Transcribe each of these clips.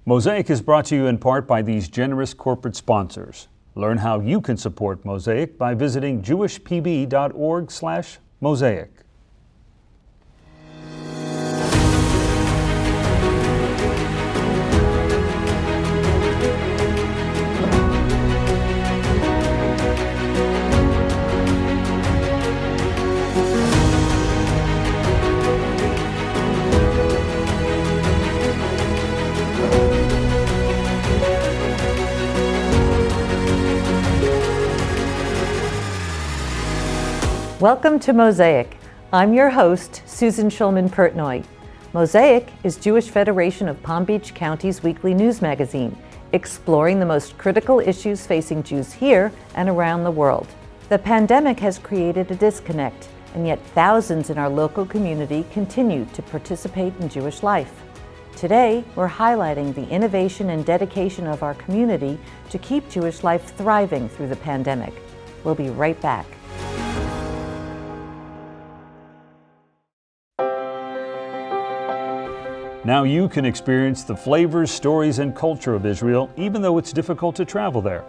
Mosaic is brought to you in part by these generous corporate sponsors. Learn how you can support Mosaic by visiting jewishpb.org/mosaic. Welcome to Mosaic. I'm your host, Susan Schulman-Pertnoy. Mosaic is Jewish Federation of Palm Beach County's weekly news magazine, exploring the most critical issues facing Jews here and around the world. The pandemic has created a disconnect, and yet thousands in our local community continue to participate in Jewish life. Today, we're highlighting the innovation and dedication of our community to keep Jewish life thriving through the pandemic. We'll be right back. Now you can experience the flavors, stories, and culture of Israel, even though it's difficult to travel there.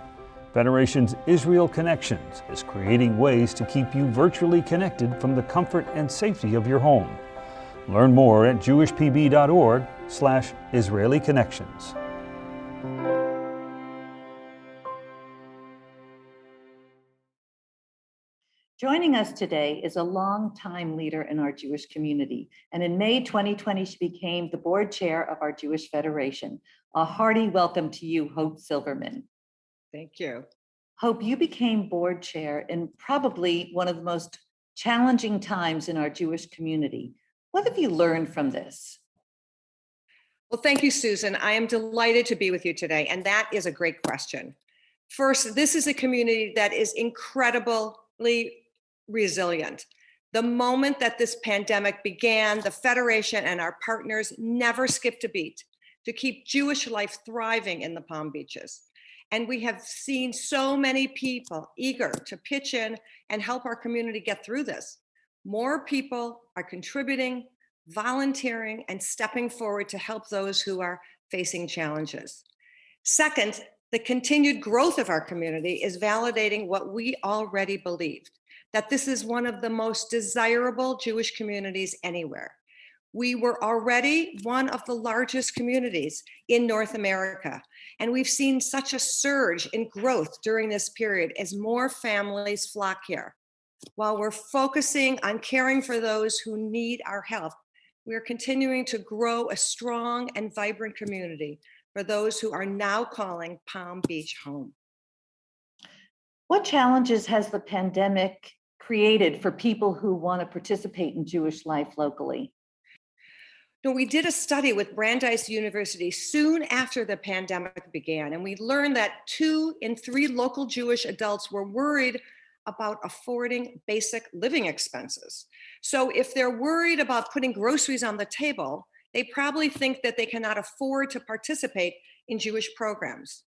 Federation's Israel Connections is creating ways to keep you virtually connected from the comfort and safety of your home. Learn more at jewishpb.org/Israeli Connections. Joining us today is a longtime leader in our Jewish community, and in May 2020, she became the board chair of our Jewish Federation. A hearty welcome to you, Hope Silverman. Thank you. Hope, you became board chair in probably one of the most challenging times in our Jewish community. What have you learned from this? Well, thank you, Susan. I am delighted to be with you today, and that is a great question. First, this is a community that is incredibly resilient. The moment that this pandemic began, the Federation and our partners never skipped a beat to keep Jewish life thriving in the Palm Beaches. And we have seen so many people eager to pitch in and help our community get through this. More people are contributing, volunteering, and stepping forward to help those who are facing challenges. Second, the continued growth of our community is validating what we already believed, that this is one of the most desirable Jewish communities anywhere. We were already one of the largest communities in North America, and we've seen such a surge in growth during this period as more families flock here. While we're focusing on caring for those who need our help, we are continuing to grow a strong and vibrant community for those who are now calling Palm Beach home. What challenges has the pandemic created for people who want to participate in Jewish life locally? We did a study with Brandeis University soon after the pandemic began, and we learned that 2 in 3 local Jewish adults were worried about affording basic living expenses. So if they're worried about putting groceries on the table, they probably think that they cannot afford to participate in Jewish programs.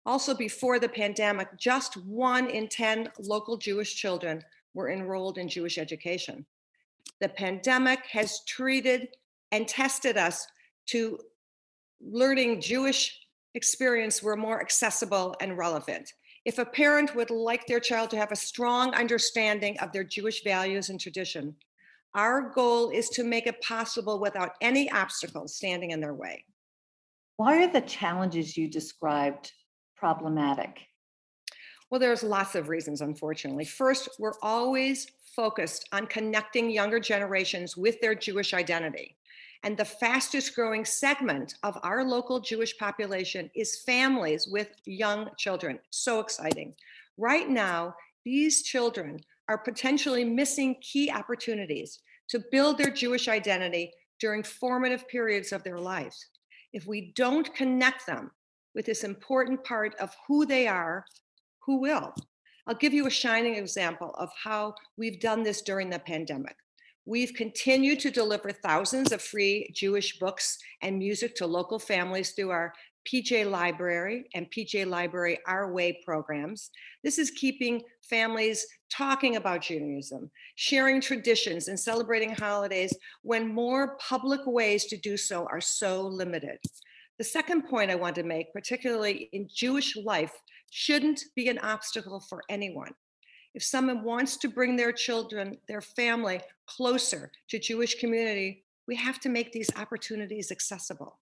Also, before the pandemic, just 1 in 10 local Jewish children were enrolled in Jewish education. The pandemic has treated and tested us to learning Jewish experience were more accessible and relevant. If a parent would like their child to have a strong understanding of their Jewish values and tradition, our goal is to make it possible without any obstacles standing in their way. Why are the challenges you described problematic? Well, there's lots of reasons, unfortunately. First, we're always focused on connecting younger generations with their Jewish identity. And the fastest growing segment of our local Jewish population is families with young children. So exciting. Right now, these children are potentially missing key opportunities to build their Jewish identity during formative periods of their lives. If we don't connect them with this important part of who they are, who will? I'll give you a shining example of how we've done this during the pandemic. We've continued to deliver thousands of free Jewish books and music to local families through our PJ Library and PJ Library Our Way programs. This is keeping families talking about Judaism, sharing traditions, and celebrating holidays when more public ways to do so are so limited. The second point I want to make, particularly in Jewish life, shouldn't be an obstacle for anyone. If someone wants to bring their children, their family closer to Jewish community, we have to make these opportunities accessible.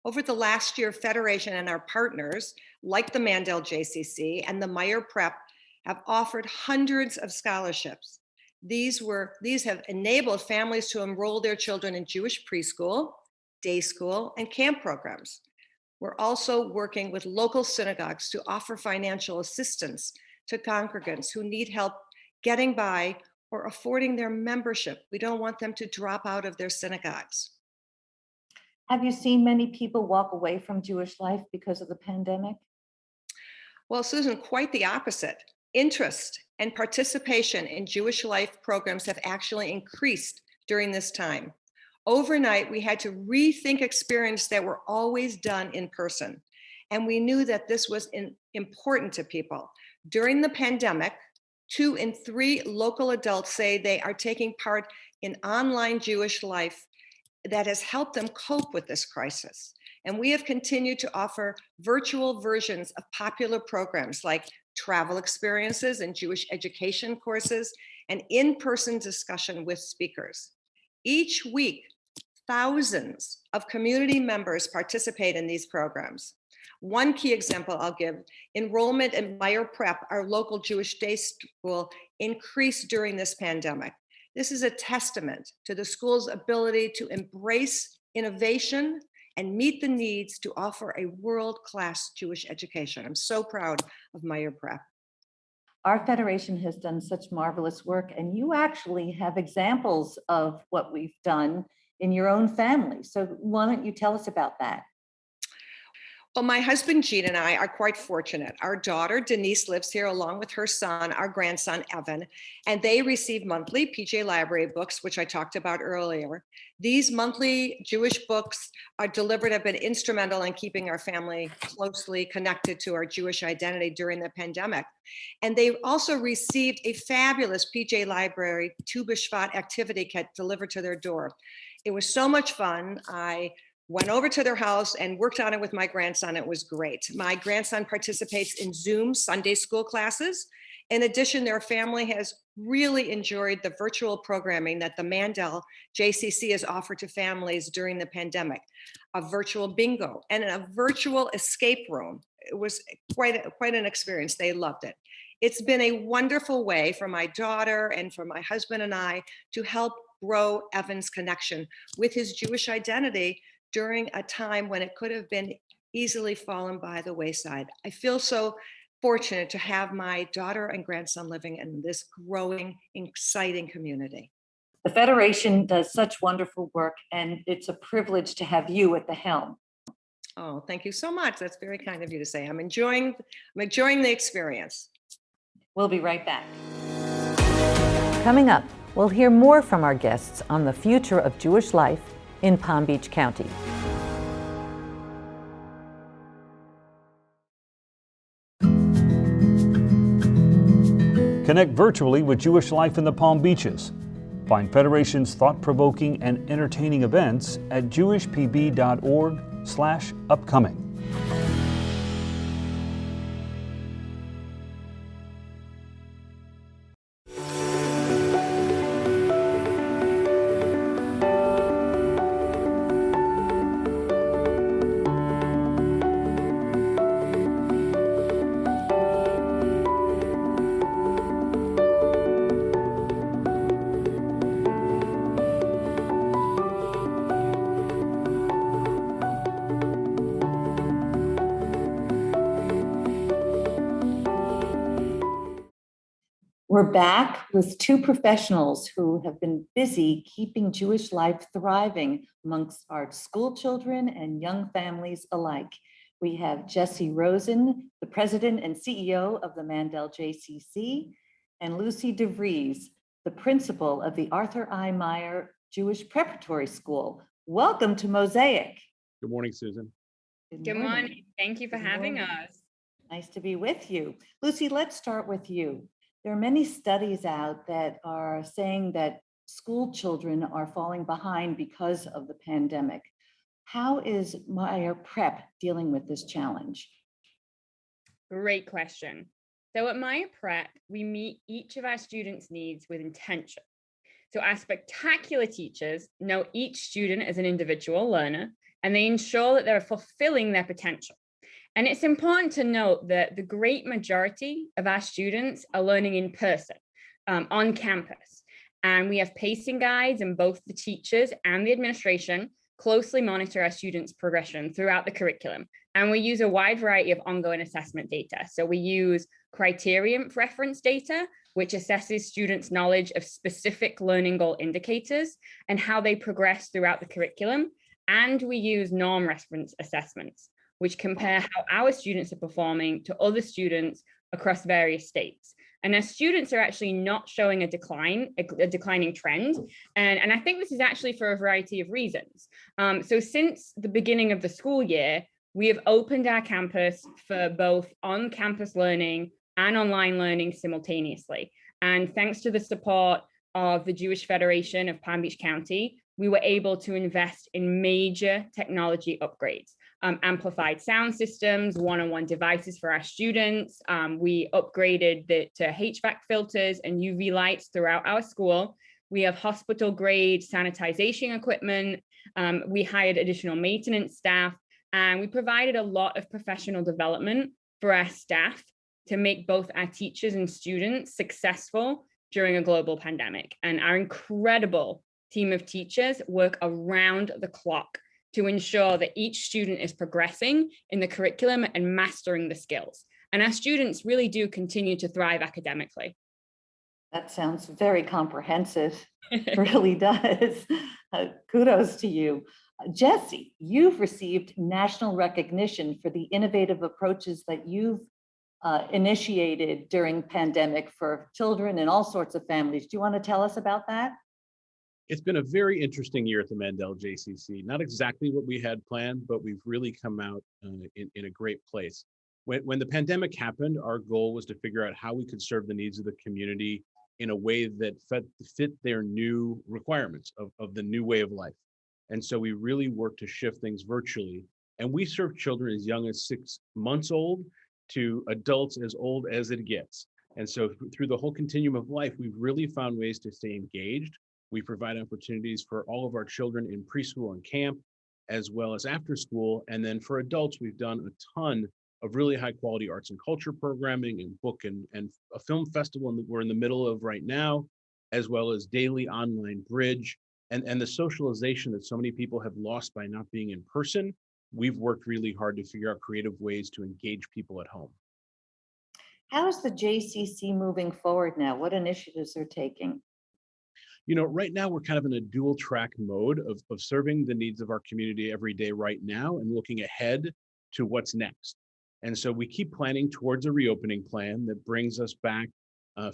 Over the last year, Federation and our partners, like the Mandel JCC and the Meyer Prep, have offered hundreds of scholarships. These have enabled families to enroll their children in Jewish preschool, day school, and camp programs. We're also working with local synagogues to offer financial assistance to congregants who need help getting by or affording their membership. We don't want them to drop out of their synagogues. Have you seen many people walk away from Jewish life because of the pandemic? Well, Susan, quite the opposite. Interest and participation in Jewish life programs have actually increased during this time. Overnight, we had to rethink experiences that were always done in person. And we knew that this was important to people. During the pandemic, 2 in 3 local adults say they are taking part in online Jewish life that has helped them cope with this crisis. And we have continued to offer virtual versions of popular programs like travel experiences and Jewish education courses and in-person discussion with speakers. Each week, thousands of community members participate in these programs. One key example I'll give, enrollment in Meyer Prep, our local Jewish day school, increased during this pandemic. This is a testament to the school's ability to embrace innovation and meet the needs to offer a world-class Jewish education. I'm so proud of Meyer Prep. Our federation has done such marvelous work, and you actually have examples of what we've done in your own family. So why don't you tell us about that? Well, my husband, Gene, and I are quite fortunate. Our daughter, Denise, lives here along with her son, our grandson, Evan, and they receive monthly PJ Library books, which I talked about earlier. These monthly Jewish books are delivered, have been instrumental in keeping our family closely connected to our Jewish identity during the pandemic. And they also received a fabulous PJ Library Tu B'Shvat activity kit delivered to their door. It was so much fun. I went over to their house and worked on it with my grandson. It was great. My grandson participates in Zoom Sunday school classes. In addition, their family has really enjoyed the virtual programming that the Mandel JCC has offered to families during the pandemic, a virtual bingo and a virtual escape room. It was quite an experience. They loved it. It's been a wonderful way for my daughter and for my husband and I to help grow Evan's connection with his Jewish identity during a time when it could have been easily fallen by the wayside. I feel so fortunate to have my daughter and grandson living in this growing, exciting community. The Federation does such wonderful work, and it's a privilege to have you at the helm. Oh, thank you so much. That's very kind of you to say. I'm enjoying the experience. We'll be right back. Coming up, we'll hear more from our guests on the future of Jewish life in Palm Beach County. Connect virtually with Jewish life in the Palm Beaches. Find Federation's thought-provoking and entertaining events at jewishpb.org/upcoming. We're back with 2 professionals who have been busy keeping Jewish life thriving amongst our school children and young families alike. We have Jesse Rosen, the president and CEO of the Mandel JCC, and Lucy DeVries, the principal of the Arthur I. Meyer Jewish Preparatory School. Welcome to Mosaic. Good morning, Susan. Good morning. Thank you for having us. Nice to be with you. Lucy, let's start with you. There are many studies out that are saying that school children are falling behind because of the pandemic. How is Meyer Prep dealing with this challenge? Great question. So at Maya Prep, we meet each of our students' needs with intention. So our spectacular teachers know each student as an individual learner, and they ensure that they're fulfilling their potential. And it's important to note that the great majority of our students are learning in person, on campus. And we have pacing guides, and both the teachers and the administration closely monitor our students' progression throughout the curriculum. And we use a wide variety of ongoing assessment data. So we use criterion reference data, which assesses students' knowledge of specific learning goal indicators and how they progress throughout the curriculum. And we use norm reference assessments, which compare how our students are performing to other students across various states. And our students are actually not showing a declining trend. And I think this is actually for a variety of reasons. So since the beginning of the school year, we have opened our campus for both on-campus learning and online learning simultaneously. And thanks to the support of the Jewish Federation of Palm Beach County, we were able to invest in major technology upgrades. Amplified sound systems, one-on-one devices for our students. We upgraded to HVAC filters and UV lights throughout our school. We have hospital-grade sanitization equipment. We hired additional maintenance staff, and we provided a lot of professional development for our staff to make both our teachers and students successful during a global pandemic. And our incredible team of teachers work around the clock to ensure that each student is progressing in the curriculum and mastering the skills. And our students really do continue to thrive academically. That sounds very comprehensive. It really does. Kudos to you. Jesse, you've received national recognition for the innovative approaches that you've initiated during pandemic for children and all sorts of families. Do you want to tell us about that? It's been a very interesting year at the Mandel JCC. Not exactly what we had planned, but we've really come out in a great place. When the pandemic happened, our goal was to figure out how we could serve the needs of the community in a way that fit their new requirements of the new way of life. And so we really worked to shift things virtually. And we serve children as young as 6 months old to adults as old as it gets. And so through the whole continuum of life, we've really found ways to stay engaged. We provide opportunities for all of our children in preschool and camp, as well as after school. And then for adults, we've done a ton of really high quality arts and culture programming and book and a film festival that we're in the middle of right now, as well as daily online bridge and the socialization that so many people have lost by not being in person. We've worked really hard to figure out creative ways to engage people at home. How is the JCC moving forward now? What initiatives are taking? You know, right now we're kind of in a dual track mode of serving the needs of our community every day right now and looking ahead to what's next. And so we keep planning towards a reopening plan that brings us back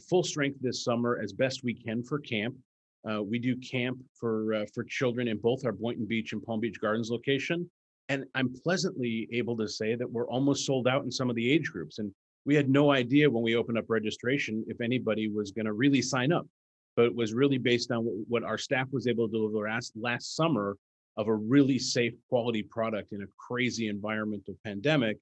full strength this summer as best we can for camp. We do camp for children in both our Boynton Beach and Palm Beach Gardens location. And I'm pleasantly able to say that we're almost sold out in some of the age groups. And we had no idea when we opened up registration if anybody was going to really sign up. But it was really based on what our staff was able to deliver last summer of a really safe quality product in a crazy environment of pandemic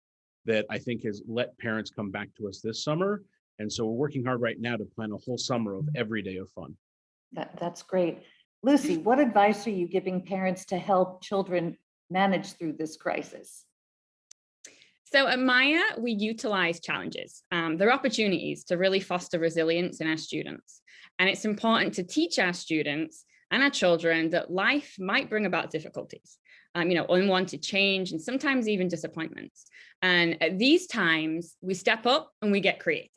that I think has let parents come back to us this summer. And so we're working hard right now to plan a whole summer of every day of fun. That's great. Lucy, what advice are you giving parents to help children manage through this crisis? So at Maya, we utilize challenges. They're opportunities to really foster resilience in our students. And it's important to teach our students and our children that life might bring about difficulties, unwanted change, and sometimes even disappointments. And at these times, we step up and we get creative.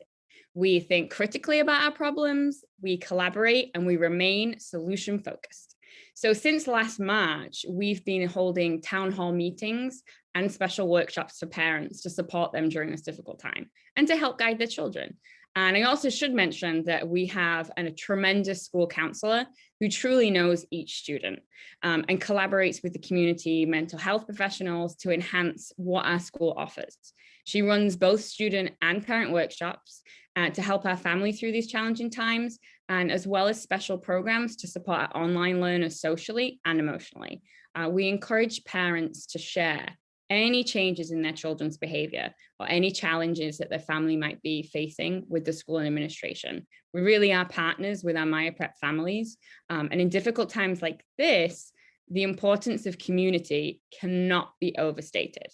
We think critically about our problems, we collaborate, and we remain solution focused. So since last March, we've been holding town hall meetings and special workshops for parents to support them during this difficult time and to help guide their children. And I also should mention that we have a tremendous school counselor who truly knows each student and collaborates with the community mental health professionals to enhance what our school offers. She runs both student and parent workshops to help our family through these challenging times, and as well as special programs to support our online learners socially and emotionally. we encourage parents to share any changes in their children's behavior or any challenges that their family might be facing with the school and administration. We really are partners with our Maya Prep families. And in difficult times like this, the importance of community cannot be overstated.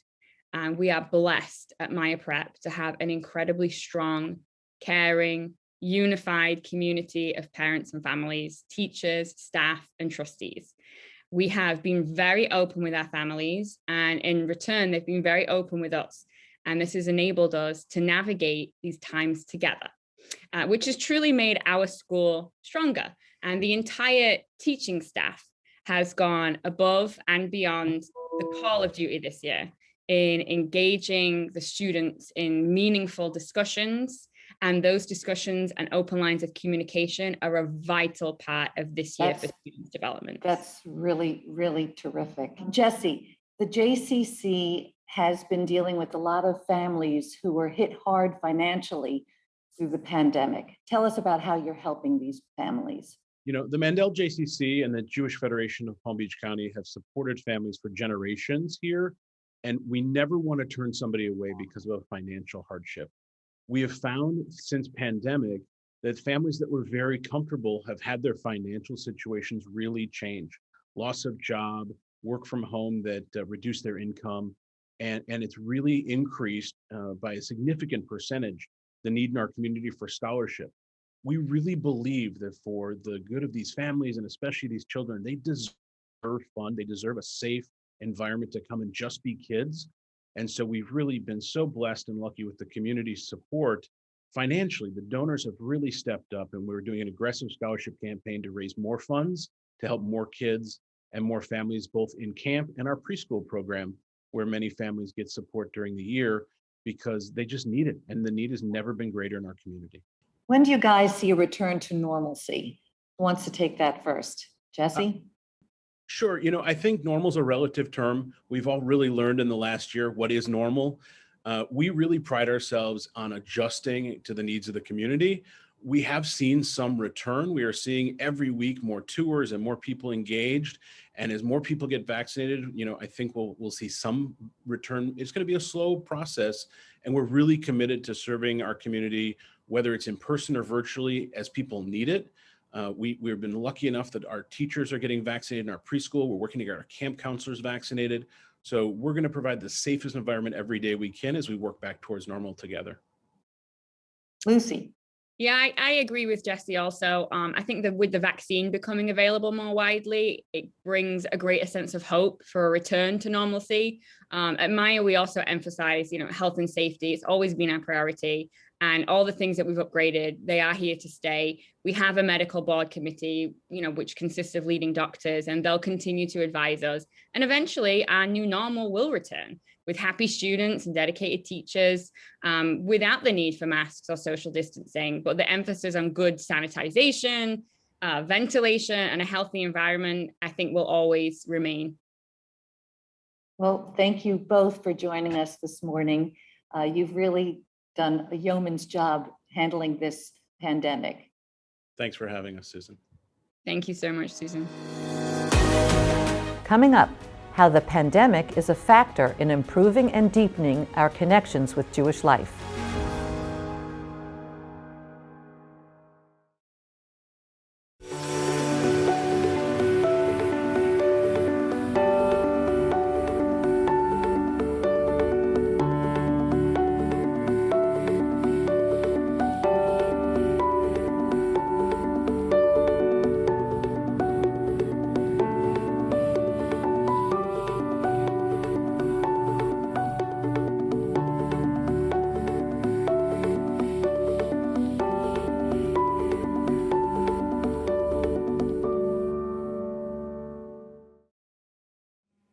And we are blessed at Maya Prep to have an incredibly strong, caring, unified community of parents and families, teachers, staff, and trustees. We have been very open with our families, and in return, they've been very open with us. And this has enabled us to navigate these times together, which has truly made our school stronger. And the entire teaching staff has gone above and beyond the call of duty this year in engaging the students in meaningful discussions. And those discussions and open lines of communication are a vital part of this year for students' development. That's really, really terrific. Jesse, the JCC has been dealing with a lot of families who were hit hard financially through the pandemic. Tell us about how you're helping these families. You know, the Mandel JCC and the Jewish Federation of Palm Beach County have supported families for generations here, and we never want to turn somebody away because of a financial hardship. We have found since pandemic that families that were very comfortable have had their financial situations really change. Loss of job, work from home that reduced their income, and it's really increased by a significant percentage the need in our community for scholarship. We really believe that for the good of these families, and especially these children, they deserve fun, they deserve a safe environment to come and just be kids. And so we've really been so blessed and lucky with the community support. Financially, the donors have really stepped up, and we're doing an aggressive scholarship campaign to raise more funds to help more kids and more families, both in camp and our preschool program, where many families get support during the year because they just need it. And the need has never been greater in our community. When do you guys see a return to normalcy? Who wants to take that first? Jesse? Sure. You know, I think normal is a relative term. We've all really learned in the last year what is normal. We really pride ourselves on adjusting to the needs of the community. We have seen some return. We are seeing every week more tours and more people engaged. And as more people get vaccinated, you know, I think we'll see some return. It's going to be a slow process, and we're really committed to serving our community, whether it's in person or virtually, as people need it. We've been lucky enough that our teachers are getting vaccinated in our preschool. We're working to get our camp counselors vaccinated. So we're going to provide the safest environment every day we can as we work back towards normal together. Lucy? Yeah, I agree with Jesse also. I think that with the vaccine becoming available more widely, it brings a greater sense of hope for a return to normalcy. At Maya, we also emphasize, health and safety. It's always been our priority. And all the things that we've upgraded, they are here to stay. We have a medical board committee, which consists of leading doctors, and they'll continue to advise us. And eventually our new normal will return with happy students and dedicated teachers, without the need for masks or social distancing, but the emphasis on good sanitization, ventilation, and a healthy environment, I think, will always remain. Well, thank you both for joining us this morning. You've really done a yeoman's job handling this pandemic. Thanks for having us, Susan. Thank you so much, Susan. Coming up, how the pandemic is a factor in improving and deepening our connections with Jewish life.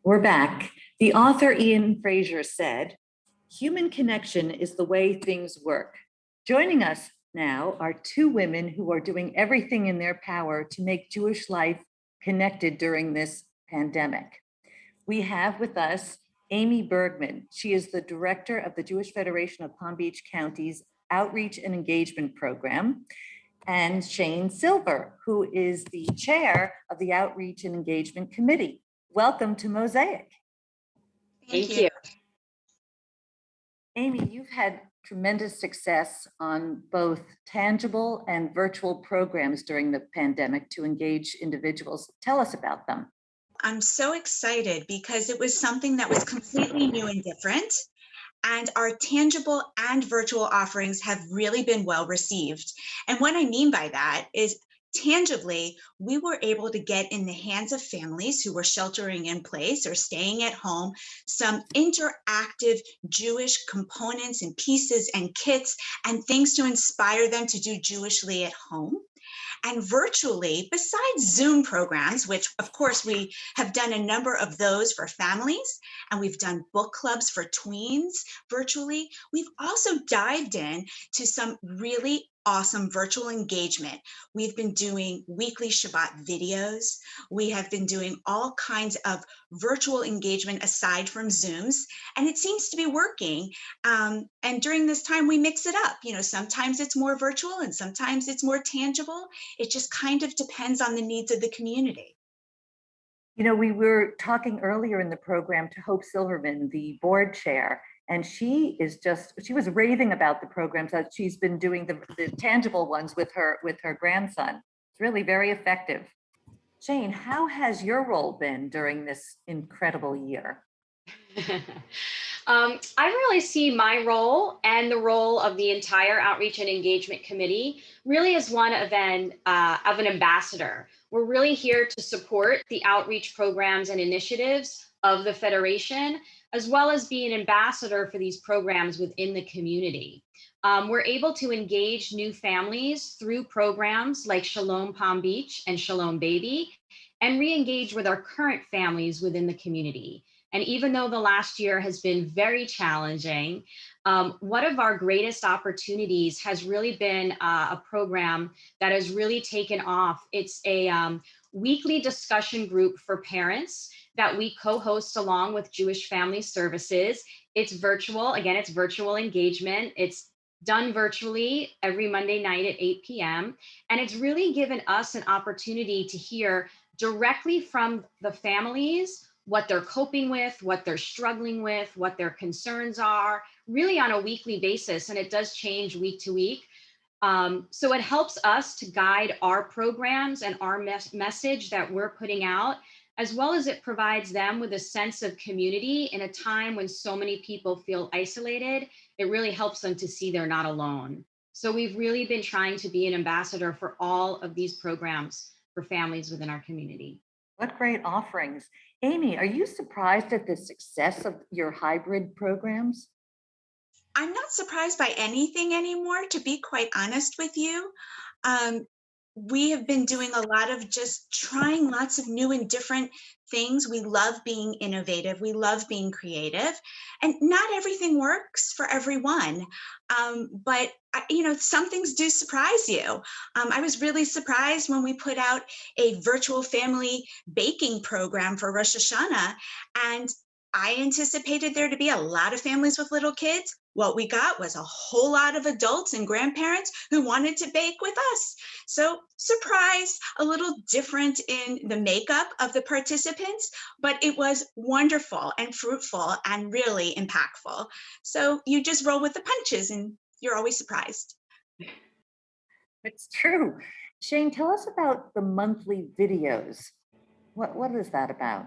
We're back. The author Ian Fraser said, "Human connection is the way things work." Joining us now are two women who are doing everything in their power to make Jewish life connected during this pandemic. We have with us Amy Bergman. She is the director of the Jewish Federation of Palm Beach County's Outreach and Engagement Program, and Shane Silver, who is the chair of the Outreach and Engagement Committee. Welcome to Mosaic. Thank you. Amy, you've had tremendous success on both tangible and virtual programs during the pandemic to engage individuals. Tell us about them. I'm so excited because it was something that was completely new and different. And our tangible and virtual offerings have really been well received. And what I mean by that is tangibly, we were able to get in the hands of families who were sheltering in place or staying at home some interactive Jewish components and pieces and kits and things to inspire them to do Jewishly at home. And virtually, besides Zoom programs, which of course we have done a number of those for families, and we've done book clubs for tweens virtually, we've also dived in to some really awesome virtual engagement. We've been doing weekly Shabbat videos. We have been doing all kinds of virtual engagement aside from Zooms, and it seems to be working. And during this time, we mix it up. Sometimes it's more virtual and sometimes it's more tangible. It just kind of depends on the needs of the community. We were talking earlier in the program to Hope Silverman, the board chair, and she was raving about the programs that she's been doing the tangible ones with her grandson. It's really very effective. Shane, how has your role been during this incredible year? I really see my role and the role of the entire Outreach and Engagement Committee really as one of an ambassador. We're really here to support the outreach programs and initiatives of the Federation, as well as be an ambassador for these programs within the community. We're able to engage new families through programs like Shalom Palm Beach and Shalom Baby, and re-engage with our current families within the community. And even though the last year has been very challenging, one of our greatest opportunities has really been a program that has really taken off. It's a weekly discussion group for parents that we co-host along with Jewish Family Services. It's virtual. Again, it's virtual engagement. It's done virtually every Monday night at 8 p.m. And it's really given us an opportunity to hear directly from the families what they're coping with, what they're struggling with, what their concerns are, really on a weekly basis. And it does change week to week. So it helps us to guide our programs and our message that we're putting out, as well as it provides them with a sense of community in a time when so many people feel isolated. It really helps them to see they're not alone. So we've really been trying to be an ambassador for all of these programs for families within our community. What great offerings. Amy, are you surprised at the success of your hybrid programs? I'm not surprised by anything anymore, to be quite honest with you. We have been doing a lot of just trying lots of new and different things. We love being innovative. We love being creative. And not everything works for everyone. But some things do surprise you. I was really surprised when we put out a virtual family baking program for Rosh Hashanah, and I anticipated there to be a lot of families with little kids. What we got was a whole lot of adults and grandparents who wanted to bake with us. So surprise, a little different in the makeup of the participants, but it was wonderful and fruitful and really impactful. So you just roll with the punches and you're always surprised. It's true. Shane, tell us about the monthly videos. What is that about?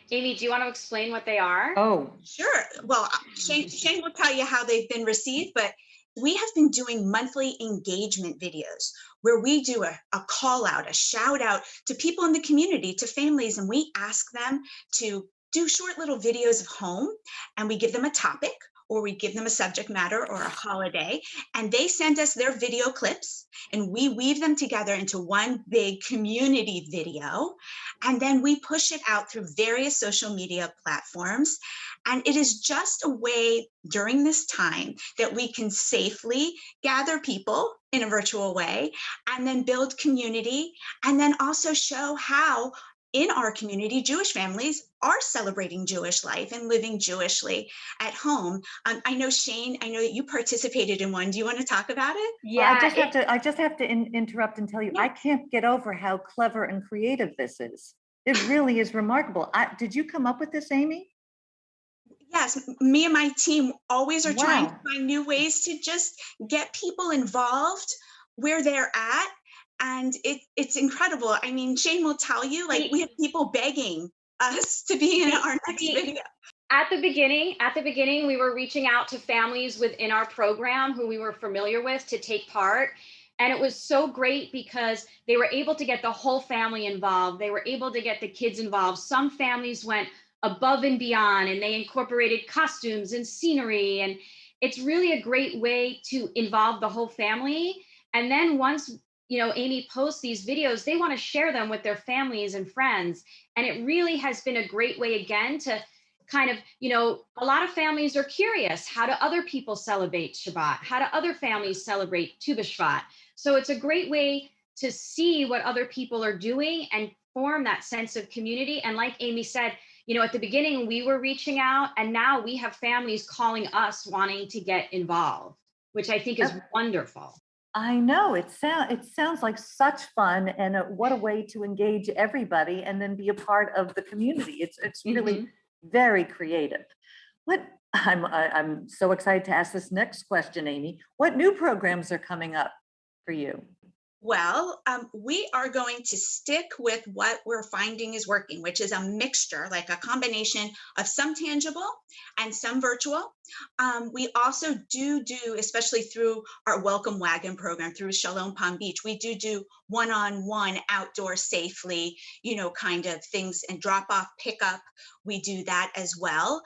Amy, do you want to explain what they are? Oh, sure. Well, Shane will tell you how they've been received, but we have been doing monthly engagement videos where we do a call out, a shout out to people in the community, to families, and we ask them to do short little videos of home, and we give them a topic, or we give them a subject matter or a holiday, and they send us their video clips, and we weave them together into one big community video, and then we push it out through various social media platforms. And it is just a way during this time that we can safely gather people in a virtual way, and then build community, and then also show how in our community, Jewish families are celebrating Jewish life and living Jewishly at home. I know, Shane, I know that you participated in one. Do you want to talk about it? Yeah, well, I just have to interrupt and tell you, I can't get over how clever and creative this is. It really is remarkable. Did you come up with this, Amy? Yes, me and my team always are trying to Wow. find new ways to just get people involved where they're at. And it's incredible. I mean, Shane will tell you, like, we have people begging us to be in our next video. At the beginning, we were reaching out to families within our program who we were familiar with to take part. And it was so great because they were able to get the whole family involved. They were able to get the kids involved. Some families went above and beyond and they incorporated costumes and scenery. And it's really a great way to involve the whole family. And then once, Amy posts these videos, they want to share them with their families and friends. And it really has been a great way, again, to kind of, a lot of families are curious, how do other people celebrate Shabbat? How do other families celebrate Tu B'Shvat? So it's a great way to see what other people are doing and form that sense of community. And like Amy said, at the beginning, we were reaching out, and now we have families calling us wanting to get involved, which I think is wonderful. I know it sounds like such fun, and what a way to engage everybody and then be a part of the community. It's really very creative. I'm so excited to ask this next question, Amy. What new programs are coming up for you? Well, we are going to stick with what we're finding is working, which is a mixture, like a combination of some tangible and some virtual. We also do, especially through our Welcome Wagon program through Shalom Palm Beach, we do one-on-one outdoor safely, kind of things, and drop off, pick up. We do that as well.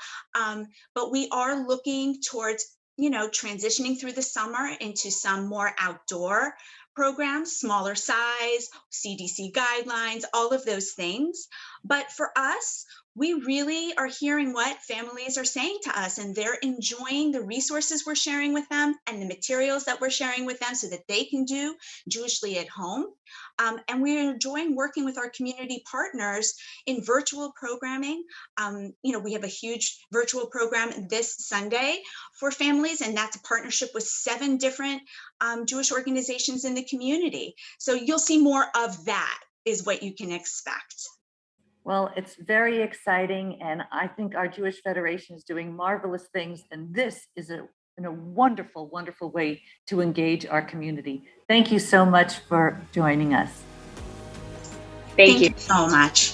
But we are looking towards, transitioning through the summer into some more outdoor programs, smaller size, CDC guidelines, all of those things. But for us, we really are hearing what families are saying to us, and they're enjoying the resources we're sharing with them and the materials that we're sharing with them so that they can do Jewishly at home. And we're enjoying working with our community partners in virtual programming. We have a huge virtual program this Sunday for families, and that's a partnership with 7 different Jewish organizations in the community. So you'll see more of that is what you can expect. Well, it's very exciting, and I think our Jewish Federation is doing marvelous things, and this is a wonderful, wonderful way to engage our community. Thank you so much for joining us. Thank you so much.